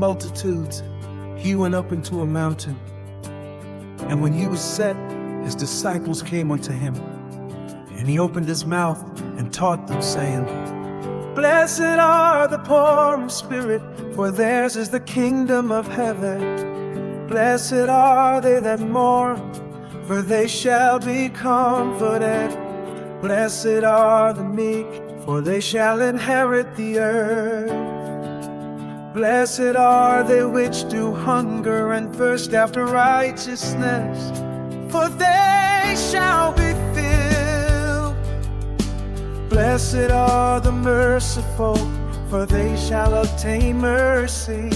multitudes, he went up into a mountain. And when he was set, his disciples came unto him. And he opened his mouth and taught them, saying, Blessed are the poor in spirit, for theirs is the kingdom of heaven. Blessed are they that mourn, for they shall be comforted. Blessed are the meek, for they shall inherit the earth. Blessed are they which do hunger and thirst after righteousness, for they shall be filled. Blessed are the merciful, for they shall obtain mercy.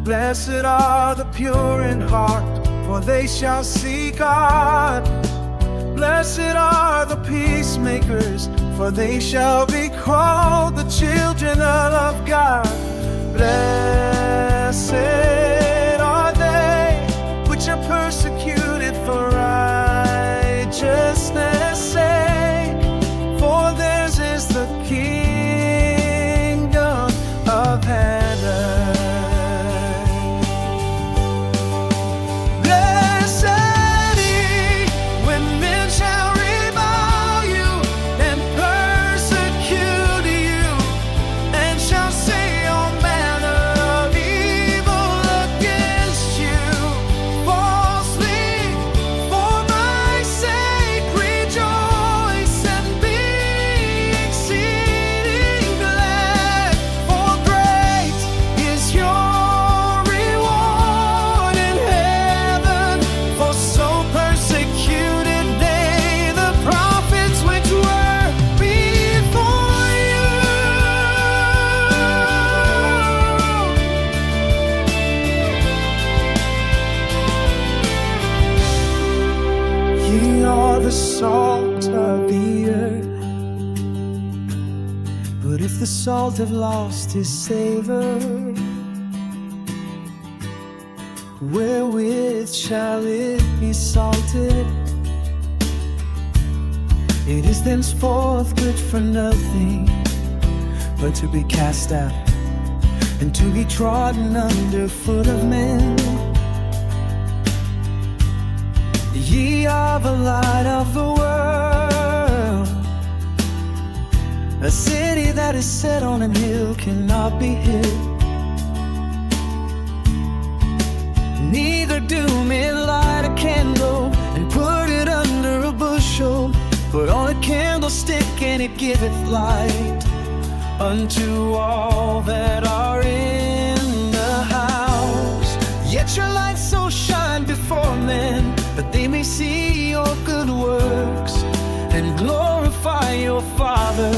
Blessed are the pure in heart, for they shall see God. Blessed are the peacemakers, for they shall be called the children of God. Blessed are they which are persecuted for righteousness' sake, for theirs is the kingdom of heaven. Ye are the salt of the earth, but if the salt have lost his savor, wherewith shall it be salted? It is thenceforth good for nothing, but to be cast out and to be trodden under foot of men. Ye are the light of the world. A city that is set on an hill cannot be hid. Neither do men light a candle and put it under a bushel, but on a candlestick, and it giveth light unto all that are in the house. Yet your light so shine before men, that they may see your good works and glorify your Father